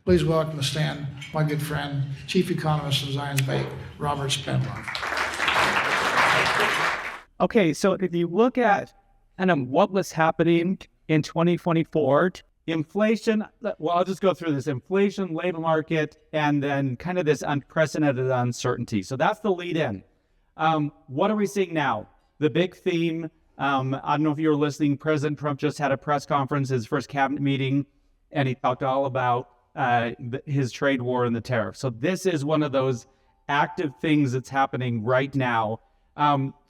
Please welcome to stand my good friend, Chief Economist of Zions Bank, Robert Spendlove. Okay, so if you look at kind of what was happening in 2024, inflation, well, I'll just go through this: inflation, labor market, and then kind of this unprecedented uncertainty. So that's the lead in. What are we seeing now? The big theme, I don't know if you were listening, President Trump just had a press conference, his first cabinet meeting, and he talked all about his trade war and the tariffs. So this is one of those active things that's happening right now.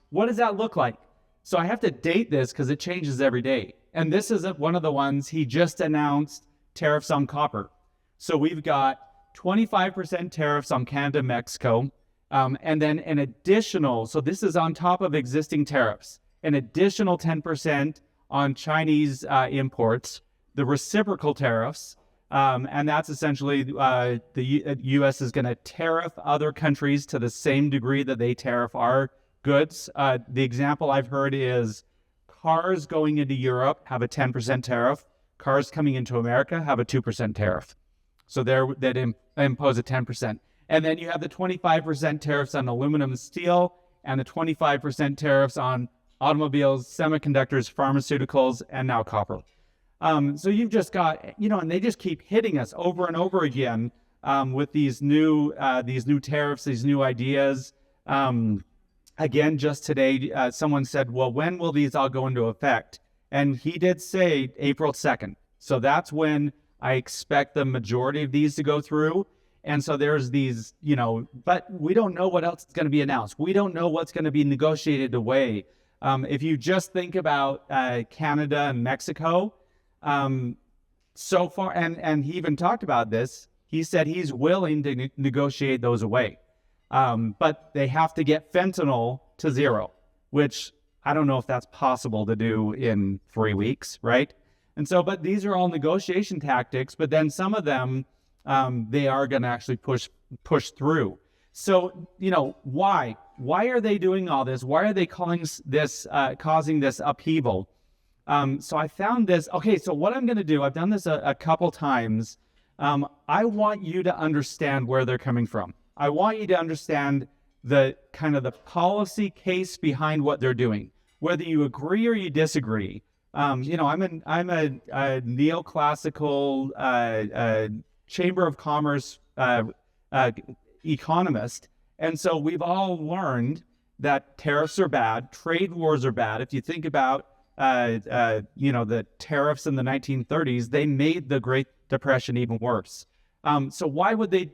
What does that look like? So I have to date this because it changes every day. And this is one of the ones he just announced: tariffs on copper. So we've got 25% tariffs on Canada, Mexico, and then an additional, so this is on top of existing tariffs, an additional 10% on Chinese imports, the reciprocal tariffs, and that's essentially the U.S. is going to tariff other countries to the same degree that they tariff our goods. The example I've heard is cars going into Europe have a 10% tariff. Cars coming into America have a 2% tariff. So that impose a 10%. And then you have the 25% tariffs on aluminum and steel, and the 25% tariffs on automobiles, semiconductors, pharmaceuticals, and now copper. So you've just got, and they just keep hitting us over and over again with these new tariffs, these new ideas. Again, just today, someone said, well, when will these all go into effect? And he did say April 2nd. So that's when I expect the majority of these to go through. And so there's these, but we don't know what else is going to be announced. We don't know what's going to be negotiated away. If you just think about Canada and Mexico, so far, and he even talked about this, he said he's willing to negotiate those away. But they have to get fentanyl to zero, which I don't know if that's possible to do in 3 weeks, right? And so, but these are all negotiation tactics, but then some of them, they are going to actually push through. So, why? Why are they doing all this? Why are they causing this upheaval? So I found this. Okay, so what I'm going to do, I've done this a couple times. I want you to understand where they're coming from. I want you to understand the kind of the policy case behind what they're doing, whether you agree or you disagree. I'm a neoclassical Chamber of Commerce economist, and so we've all learned that tariffs are bad, trade wars are bad. If you think about the tariffs in the 1930s, they made the Great Depression even worse. So why would they,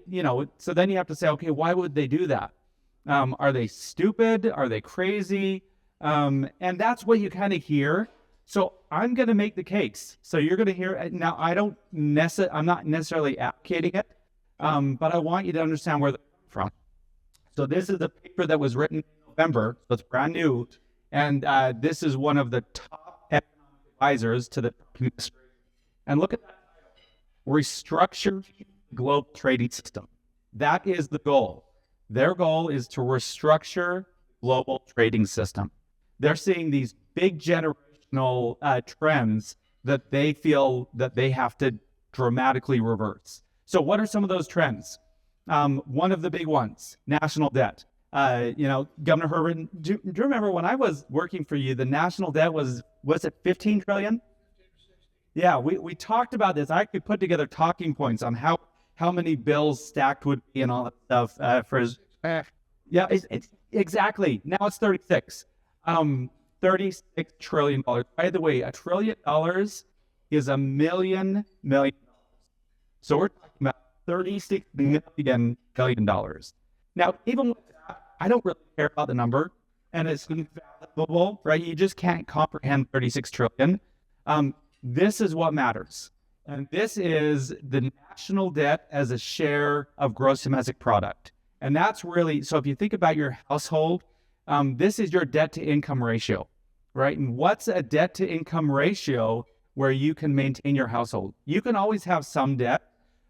so then you have to say, okay, why would they do that? Are they stupid? Are they crazy? And that's what you kind of hear. So I'm going to make the case. So you're going to hear, now I'm not necessarily advocating it, but I want you to understand where they're from. So this is a paper that was written in November, so it's brand new. And this is one of the top economic advisors to the administration. And look at that title: Restructure Global Trading System. That is the goal. Their goal is to restructure global trading system. They're seeing these big generational trends that they feel that they have to dramatically reverse. So what are some of those trends? One of the big ones, national debt. Governor Herbert, do you remember when I was working for you, the national debt was it 15 trillion? Yeah, we talked about this. I could put together talking points on how many bills stacked would be and all that stuff yeah, it's exactly. Now it's 36. $36 trillion. By the way, $1 trillion is $1 million. So we're talking about $36 billion. Now, even with that, I don't really care about the number, and it's valuable, right? You just can't comprehend 36 trillion. This is what matters. And this is the national debt as a share of gross domestic product. And that's really, so if you think about your household, this is your debt to income ratio, right? And what's a debt to income ratio where you can maintain your household? You can always have some debt,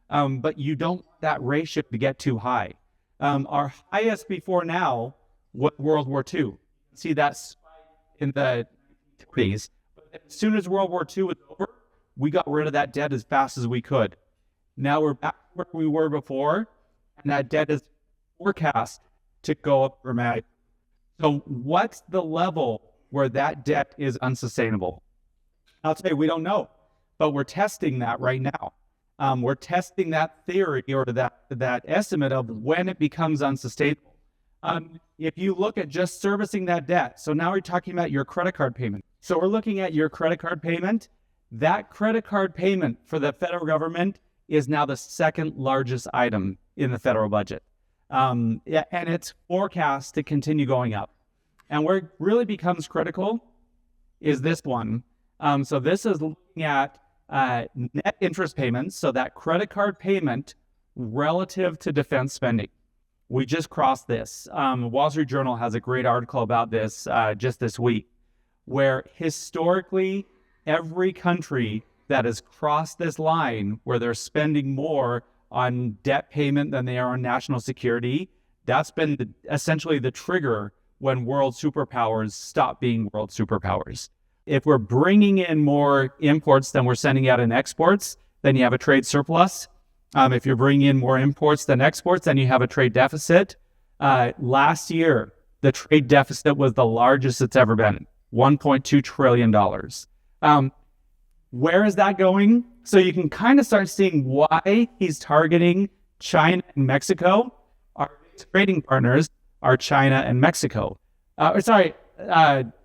but you don't want that ratio to get too high. Our highest before now was World War II. See that spike in the 20s. But as soon as World War II was over, we got rid of that debt as fast as we could. Now we're back where we were before, and that debt is forecast to go up dramatically. So what's the level where that debt is unsustainable? I'll tell you, we don't know, but we're testing that right now. We're testing that theory or that estimate of when it becomes unsustainable. If you look at just servicing that debt, so now we're talking about your credit card payment. So we're looking at your credit card payment. That credit card payment for the federal government is now the second largest item in the federal budget. And it's forecast to continue going up. And where it really becomes critical is this one. So this is looking at net interest payments, so that credit card payment relative to defense spending. We just crossed this. Wall Street Journal has a great article about this just this week, where historically every country that has crossed this line where they're spending more on debt payment than they are on national security, that's been essentially the trigger when world superpowers stop being world superpowers. If we're bringing in more imports than we're sending out in exports, then you have a trade surplus. If you're bringing in more imports than exports, then you have a trade deficit. Last year, the trade deficit was the largest it's ever been, $1.2 trillion. Where is that going? So you can kind of start seeing why he's targeting China and Mexico. Our trading partners are China and Mexico. China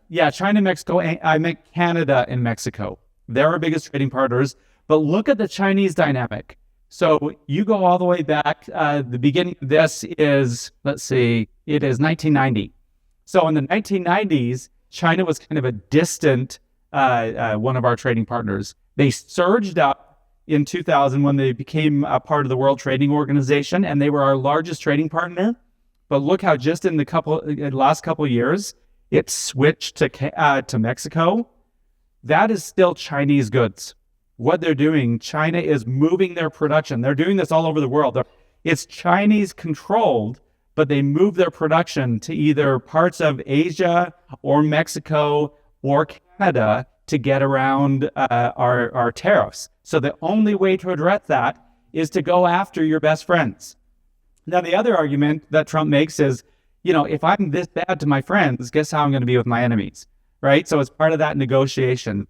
and Mexico. I meant Canada and Mexico. They're our biggest trading partners. But look at the Chinese dynamic. So you go all the way back. The beginning of this is, it is 1990. So in the 1990s, China was kind of a distant one of our trading partners. They surged up in 2000 when they became a part of the World Trading Organization, and they were our largest trading partner. But look how just in the last couple of years, it switched to Mexico. That is still Chinese goods. What they're doing, China is moving their production. They're doing this all over the world. It's Chinese controlled, but they move their production to either parts of Asia or Mexico or Canada to get around our tariffs. So the only way to address that is to go after your best friends. Now, the other argument that Trump makes is, if I'm this bad to my friends, guess how I'm going to be with my enemies, right? So it's part of that negotiation.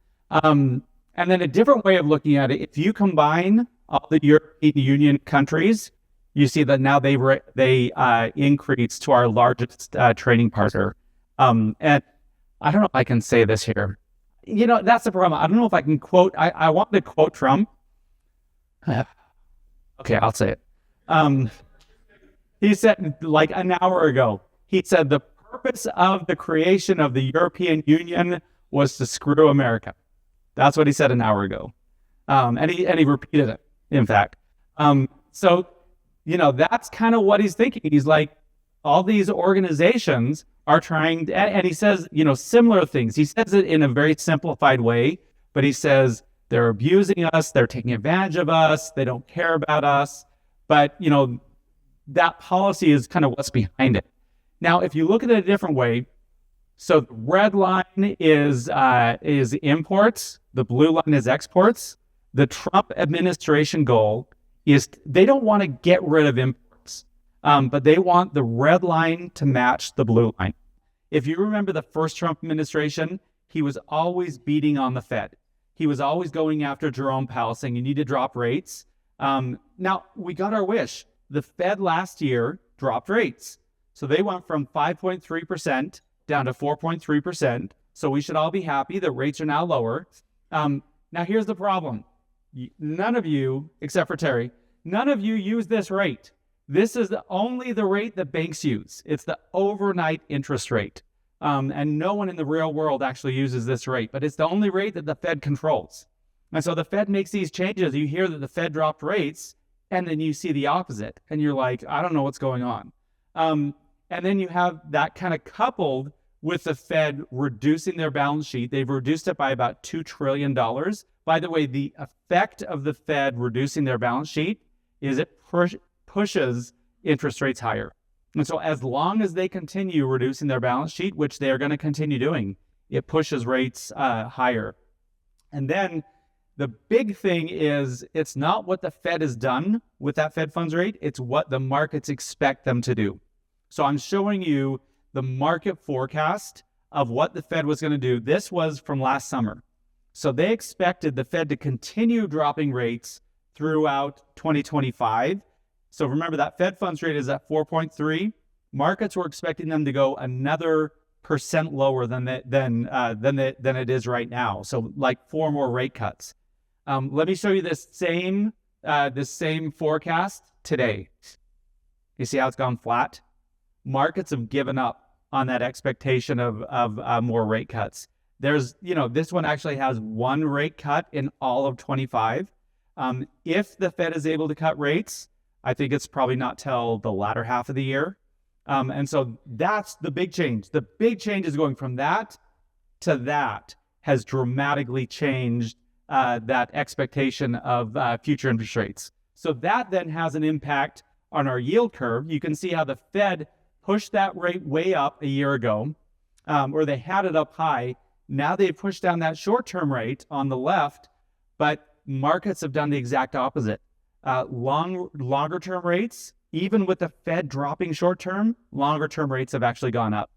And then a different way of looking at it, if you combine all the European Union countries, you see that now they increased to our largest trading partner. And I don't know if I can say this here. That's the problem. I don't know if I can quote. I want to quote Trump. Okay, I'll say it. He said, like an hour ago, he said the purpose of the creation of the European Union was to screw America. That's what he said an hour ago. And he repeated it, in fact. So, that's kind of what he's thinking. He's like, all these organizations are trying, and he says, similar things. He says it in a very simplified way, but he says they're abusing us, they're taking advantage of us, they don't care about us. But, that policy is kind of what's behind it. Now, if you look at it a different way, so the red line is imports, the blue line is exports. The Trump administration goal is they don't want to get rid of imports, but they want the red line to match the blue line. If you remember the first Trump administration, he was always beating on the Fed. He was always going after Jerome Powell, saying you need to drop rates. Now, we got our wish. The Fed last year dropped rates. So they went from 5.3% down to 4.3%. So we should all be happy. The rates are now lower. Now, here's the problem. None of you, except for Terry, none of you use this rate. This is only the rate that banks use. It's the overnight interest rate. And no one in the real world actually uses this rate, but it's the only rate that the Fed controls. And so the Fed makes these changes. You hear that the Fed dropped rates, and then you see the opposite. And you're like, I don't know what's going on. And then you have that kind of coupled with the Fed reducing their balance sheet. They've reduced it by about $2 trillion. By the way, the effect of the Fed reducing their balance sheet is it pushes interest rates higher. And so as long as they continue reducing their balance sheet, which they are going to continue doing, it pushes rates higher. And then The big thing is it's not what the Fed has done with that Fed funds rate, it's what the markets expect them to do. So I'm showing you the market forecast of what the Fed was going to do. This was from last summer. So they expected the Fed to continue dropping rates throughout 2025. So remember that Fed funds rate is at 4.3. Markets were expecting them to go another percent lower than it is right now. So like 4 more rate cuts. Let me show you this same forecast today. You see how it's gone flat? Markets have given up on that expectation of more rate cuts. There's, this one actually has 1 rate cut in all of 25. If the Fed is able to cut rates, I think it's probably not till the latter half of the year. And so that's the big change. The big change is going from that to that has dramatically changed that expectation of future interest rates. So that then has an impact on our yield curve. You can see how the Fed pushed that rate way up a year ago, or they had it up high. Now they've pushed down that short-term rate on the left, but markets have done the exact opposite. Longer-term rates, even with the Fed dropping short-term, longer-term rates have actually gone up.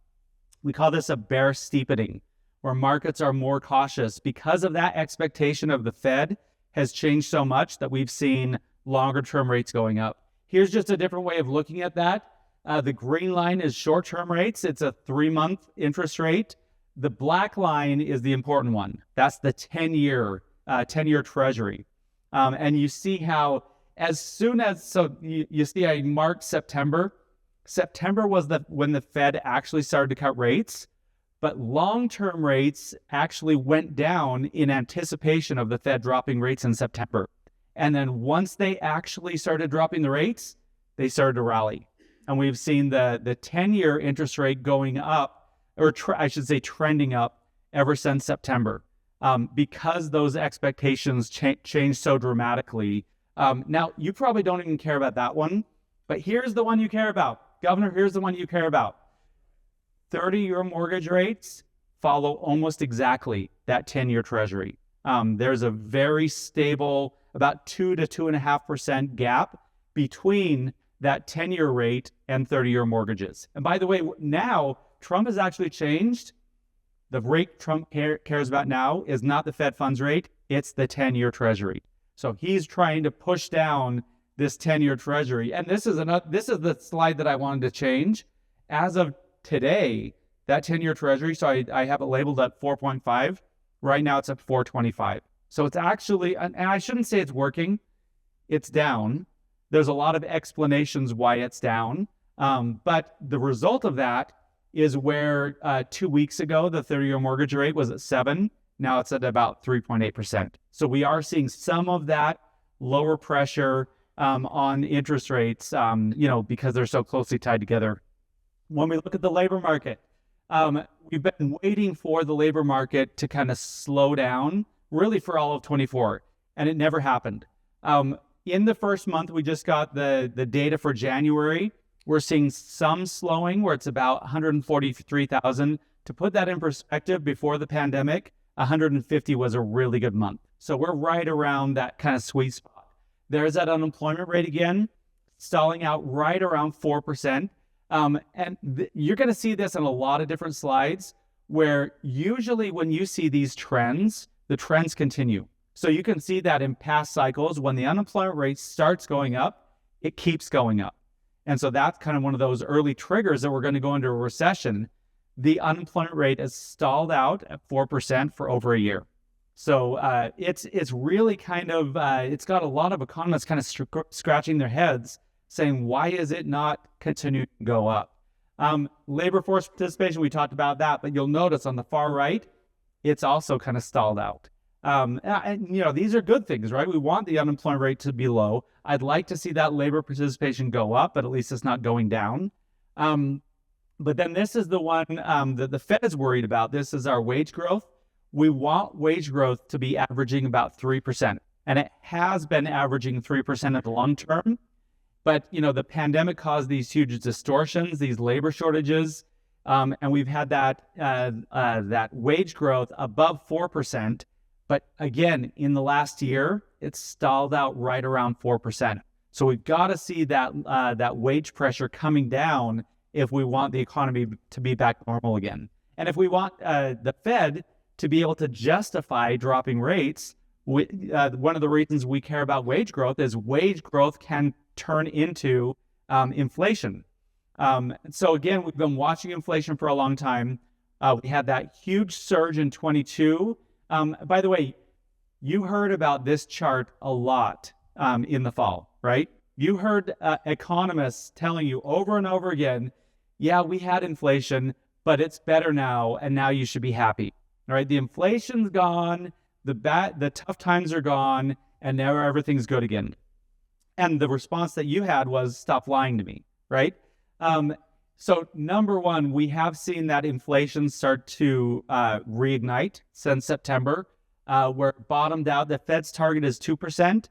We call this a bear steepening, where markets are more cautious because of that expectation of the Fed has changed so much that we've seen longer-term rates going up. Here's just a different way of looking at that. The green line is short-term rates. It's a 3-month interest rate. The black line is the important one. That's the 10-year Treasury. And you see how as soon as, so you see I marked September. September was when the Fed actually started to cut rates, but long-term rates actually went down in anticipation of the Fed dropping rates in September. And then once they actually started dropping the rates, they started to rally. And we've seen the 10-year interest rate going up, or I should say trending up ever since September, because those expectations changed so dramatically. Now, you probably don't even care about that one, but here's the one you care about. Governor, here's the one you care about. 30-year mortgage rates follow almost exactly that 10-year Treasury. There's a very stable, about 2 to 2.5% gap between that 10-year rate and 30-year mortgages. And by the way, now Trump has actually changed. The rate Trump cares about now is not the Fed funds rate, it's the 10-year Treasury. So he's trying to push down this 10-year Treasury. And this is the slide that I wanted to change. As of today, that 10-year Treasury, so I have it labeled at 4.5. Right now it's at 4.25. So it's actually, and I shouldn't say it's working, it's down. There's a lot of explanations why it's down. But the result of that is where 2 weeks ago, the 30-year mortgage rate was at 7. Now it's at about 3.8%. So we are seeing some of that lower pressure on interest rates, because they're so closely tied together. When we look at the labor market, we've been waiting for the labor market to kind of slow down really for all of 24, and it never happened. In the first month, we just got the data for January. We're seeing some slowing where it's about 143,000. To put that in perspective, before the pandemic, 150 was a really good month. So we're right around that kind of sweet spot. There's that unemployment rate again, stalling out right around 4%. You're going to see this in a lot of different slides where usually when you see these trends, the trends continue. So you can see that in past cycles, when the unemployment rate starts going up, it keeps going up. And so that's kind of one of those early triggers that we're going to go into a recession. The unemployment rate is stalled out at 4% for over a year. So it's really kind of, it's got a lot of economists kind of scratching their heads saying, why is it not continuing to go up? Labor force participation, we talked about that, but you'll notice on the far right, it's also kind of stalled out. These are good things, right? We want the unemployment rate to be low. I'd like to see that labor participation go up, but at least it's not going down. But then this is the one that the Fed is worried about. This is our wage growth. We want wage growth to be averaging about 3%. And it has been averaging 3% in the long term. But, the pandemic caused these huge distortions, these labor shortages. And we've had that wage growth above 4% But again, in the last year, it's stalled out right around 4%. So we've got to see that wage pressure coming down if we want the economy to be back normal again. And if we want the Fed to be able to justify dropping rates, one of the reasons we care about wage growth is wage growth can turn into inflation. So again, we've been watching inflation for a long time. We had that huge surge in 22. By the way, you heard about this chart a lot in the fall, right? You heard economists telling you over and over again, yeah, we had inflation, but it's better now, and now you should be happy, right? The inflation's gone, the tough times are gone, and now everything's good again. And the response that you had was, stop lying to me, right? So number one, we have seen that inflation start to reignite since September, where it bottomed out. The Fed's target is 2%,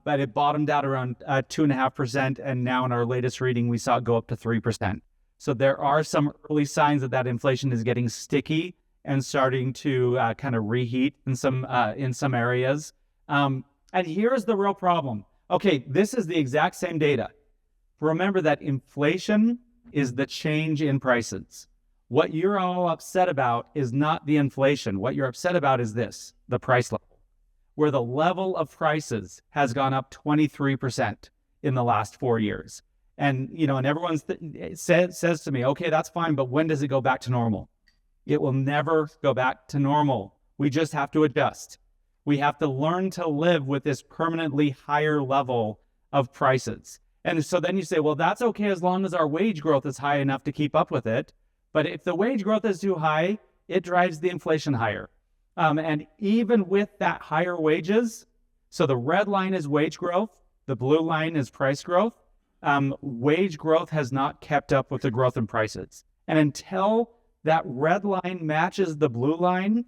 but it bottomed out around 2.5%, and now in our latest reading, we saw it go up to 3%. So there are some early signs that inflation is getting sticky and starting to kind of reheat in some areas. And here's the real problem. Okay, this is the exact same data. Remember that inflation is the change in prices. What you're all upset about is not the inflation. What you're upset about is this, the price level, where the level of prices has gone up 23% in the last 4 years. And, and everyone says to me, okay, that's fine, but when does it go back to normal? It will never go back to normal. We just have to adjust. We have to learn to live with this permanently higher level of prices. And so then you say, well, that's okay as long as our wage growth is high enough to keep up with it. But if the wage growth is too high, it drives the inflation higher. And even with that higher wages, so the red line is wage growth, the blue line is price growth. Wage growth has not kept up with the growth in prices. And until that red line matches the blue line,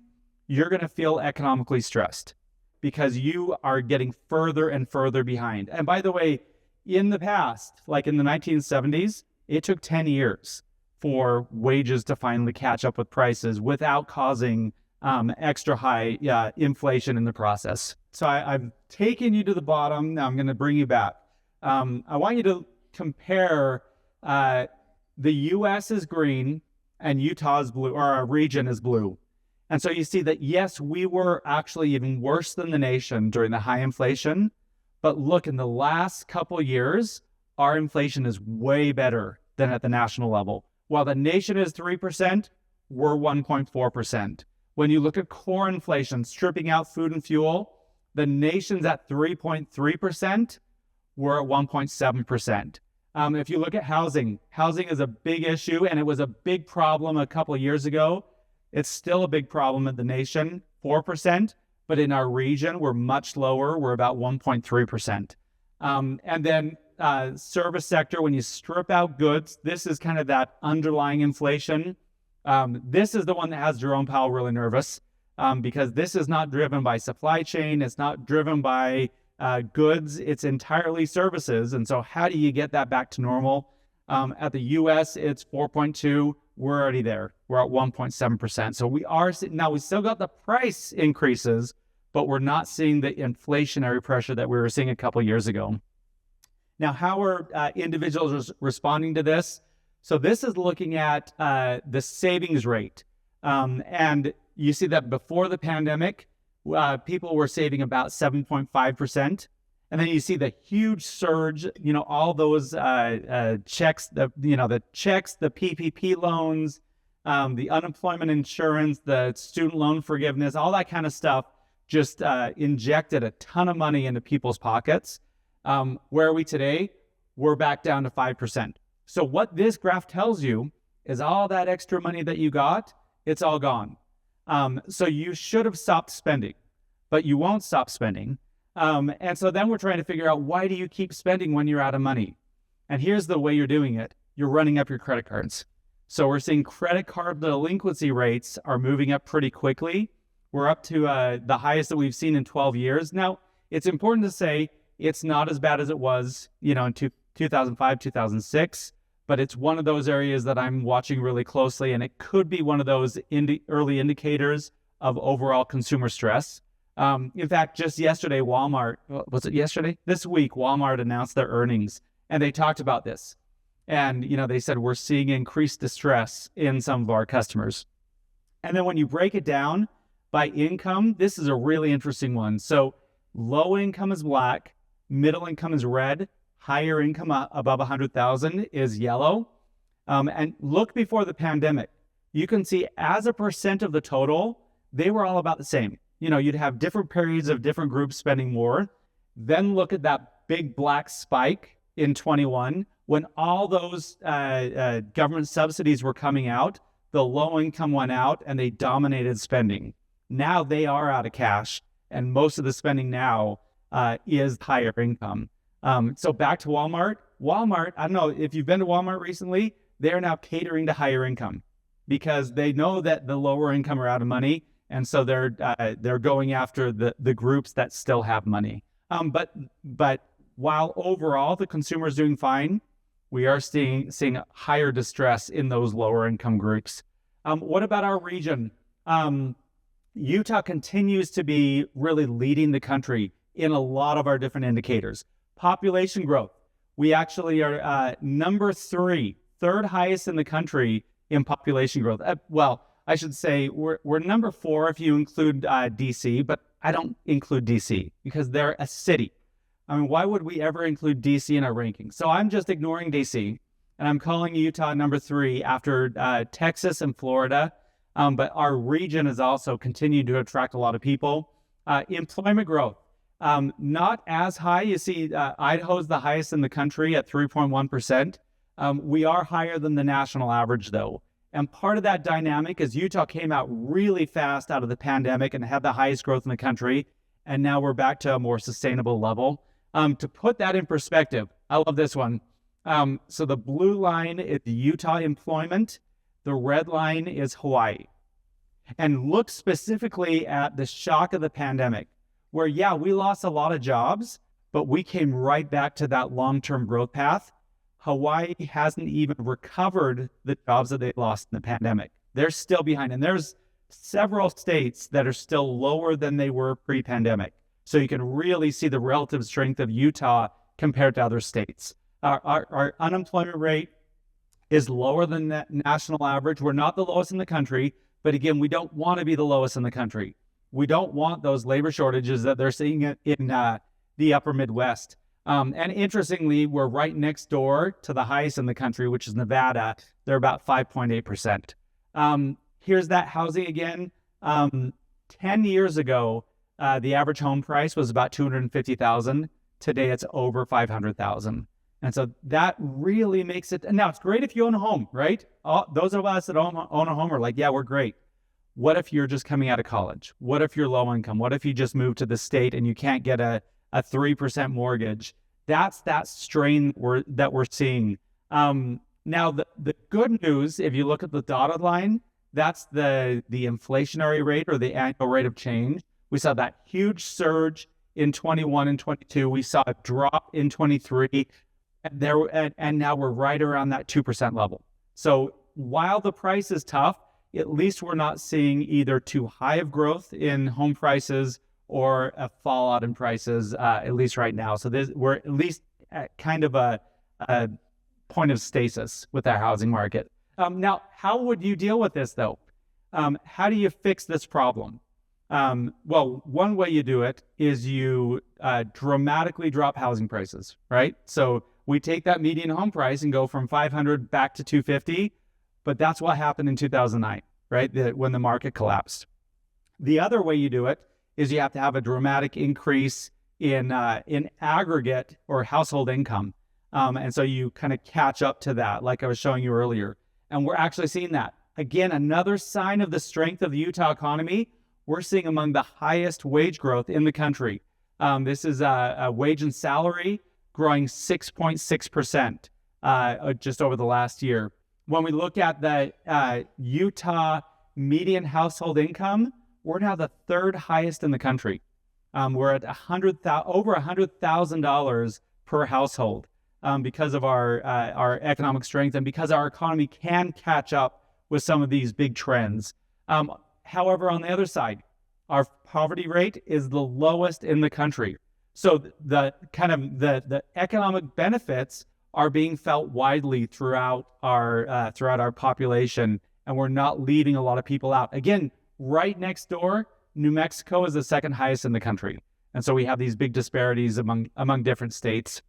you're going to feel economically stressed because you are getting further and further behind. And by the way, in the past, like in the 1970s, it took 10 years for wages to finally catch up with prices without causing extra high inflation in the process. So I've taken you to the bottom. Now I'm going to bring you back. I want you to compare the U.S. is green and Utah's blue, or our region is blue. And so you see that, yes, we were actually even worse than the nation during the high inflation. But look, in the last couple of years, our inflation is way better than at the national level. While the nation is 3%, we're 1.4%. When you look at core inflation, stripping out food and fuel, the nation's at 3.3%, we're at 1.7%. If you look at housing is a big issue, and it was a big problem a couple of years ago. It's still a big problem in the nation, 4%, but in our region, we're much lower. We're about 1.3%. And then service sector, when you strip out goods, this is kind of that underlying inflation. This is the one that has Jerome Powell really nervous because this is not driven by supply chain. It's not driven by goods. It's entirely services. And so how do you get that back to normal? At the U.S., it's 4.2. We're already there. We're at 1.7%. So we still got the price increases, but we're not seeing the inflationary pressure that we were seeing a couple of years ago. Now, how are individuals responding to this? So this is looking at the savings rate. And you see that before the pandemic, people were saving about 7.5%. And then you see the huge surge, all those checks, the PPP loans, the unemployment insurance, the student loan forgiveness, all that kind of stuff just injected a ton of money into people's pockets. Where are we today? We're back down to 5%. So what this graph tells you is all that extra money that you got, it's all gone. So you should have stopped spending, but you won't stop spending. And so then we're trying to figure out, why do you keep spending when you're out of money? And here's the way you're doing it. You're running up your credit cards. So we're seeing credit card delinquency rates are moving up pretty quickly. We're up to the highest that we've seen in 12 years. Now, it's important to say it's not as bad as it was, in 2005, 2006, but it's one of those areas that I'm watching really closely, and it could be one of those early indicators of overall consumer stress. In fact, just yesterday, was it yesterday? This week, Walmart announced their earnings, and they talked about this. And, they said, we're seeing increased distress in some of our customers. And then when you break it down by income, this is a really interesting one. So low income is black, middle income is red, higher income above 100,000 is yellow. And look before the pandemic, you can see as a percent of the total, they were all about the same. You'd have different periods of different groups spending more. Then look at that big black spike in 21 when all those government subsidies were coming out. The low income went out and they dominated spending. Now they are out of cash, and most of the spending now is higher income. So back to Walmart. Walmart, I don't know if you've been to Walmart recently, they're now catering to higher income because they know that the lower income are out of money. And so they're going after the groups that still have money. But while overall the consumer is doing fine, we are seeing higher distress in those lower income groups. What about our region? Utah continues to be really leading the country in a lot of our different indicators. Population growth. We actually are number third highest in the country in population growth. I should say we're number 4 if you include DC, but I don't include DC because they're a city. I mean, why would we ever include DC in our ranking? So I'm just ignoring DC, and I'm calling Utah number 3 after Texas and Florida. But our region has also continued to attract a lot of people. Employment growth, not as high. You see, Idaho's the highest in the country at 3.1%. We are higher than the national average, though. And part of that dynamic is Utah came out really fast out of the pandemic and had the highest growth in the country. And now we're back to a more sustainable level. To put that in perspective, I love this one. So the blue line is Utah employment. The red line is Hawaii. And look specifically at the shock of the pandemic, where, we lost a lot of jobs, but we came right back to that long-term growth path. Hawaii hasn't even recovered the jobs that they lost in the pandemic. They're still behind. And there's several states that are still lower than they were pre-pandemic. So you can really see the relative strength of Utah compared to other states. Our unemployment rate is lower than the national average. We're not the lowest in the country, but again, we don't want to be the lowest in the country. We don't want those labor shortages that they're seeing in the upper Midwest. And interestingly, we're right next door to the highest in the country, which is Nevada. They're about 5.8%. Here's that housing again. 10 years ago, the average home price was about $250,000. Today, it's over $500,000. And so that really makes it. And now it's great if you own a home, right? Those of us that own a home are like, we're great. What if you're just coming out of college? What if you're low income? What if you just moved to the state and you can't get a 3% mortgage? That's that strain that we're seeing. Now, the good news, if you look at the dotted line, that's the inflationary rate or the annual rate of change. We saw that huge surge in 21 and 22. We saw a drop in 23. And now we're right around that 2% level. So while the price is tough, at least we're not seeing either too high of growth in home prices or a fallout in prices, at least right now. So we're at least at kind of a point of stasis with our housing market. Now, how would you deal with this, though? How do you fix this problem? Well, one way you do it is you dramatically drop housing prices, right? So we take that median home price and go from 500 back to 250, but that's what happened in 2009, right? When the market collapsed. The other way you do it is you have to have a dramatic increase in aggregate or household income. And so you kind of catch up to that, like I was showing you earlier. And we're actually seeing that. Again, another sign of the strength of the Utah economy. We're seeing among the highest wage growth in the country. This is a wage and salary growing 6.6% just over the last year. When we look at the Utah median household income, we're now the third highest in the country. We're at over $100,000 per household because of our economic strength and because our economy can catch up with some of these big trends. However, on the other side, our poverty rate is the lowest in the country. So the economic benefits are being felt widely throughout our population, and we're not leaving a lot of people out. Again, right next door, New Mexico is the second highest in the country. And so we have these big disparities among different states.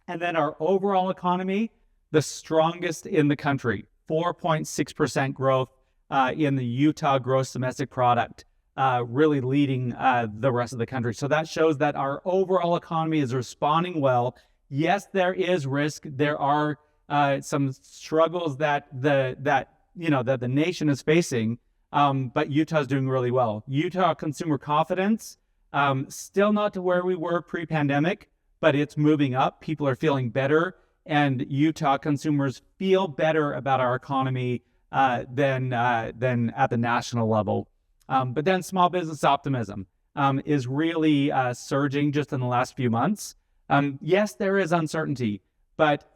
And then our overall economy, the strongest in the country, 4.6% growth in the Utah gross domestic product, really leading the rest of the country. So that shows that our overall economy is responding well. Yes, there is risk. There are some struggles that the nation is facing, but Utah's doing really well. Utah consumer confidence, still not to where we were pre-pandemic, but it's moving up. People are feeling better, and Utah consumers feel better about our economy than at the national level. But then small business optimism is really surging just in the last few months. Yes, there is uncertainty, but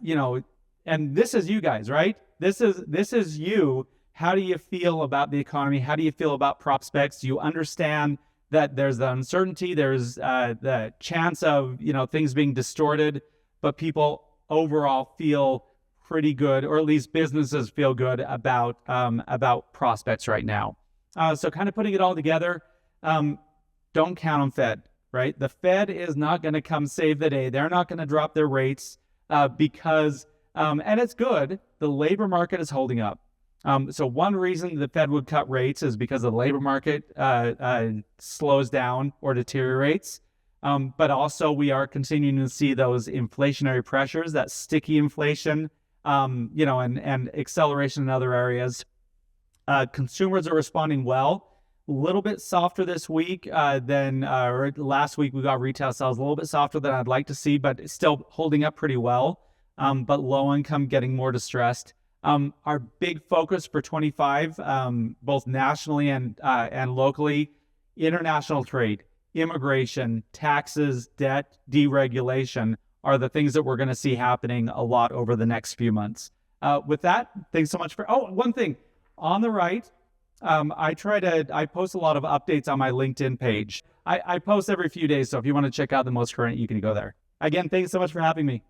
and this is you guys, right? This is you. How do you feel about the economy? How do you feel about prospects? Do you understand that there's the uncertainty, there's the chance of things being distorted, but people overall feel pretty good, or at least businesses feel good about prospects right now. So kind of putting it all together, don't count on Fed, right? The Fed is not going to come save the day. They're not going to drop their rates because, and it's good, the labor market is holding up. So one reason the Fed would cut rates is because the labor market slows down or deteriorates. But also we are continuing to see those inflationary pressures, that sticky inflation, and acceleration in other areas. Consumers are responding well. A little bit softer this week than last week. We got retail sales a little bit softer than I'd like to see, but it's still holding up pretty well. But low income getting more distressed. Our big focus for 25, both nationally and locally, international trade, immigration, taxes, debt, deregulation are the things that we're going to see happening a lot over the next few months. With that, thanks so much for, one thing. On the right, I post a lot of updates on my LinkedIn page. I post every few days, so if you want to check out the most current, you can go there. Again, thanks so much for having me.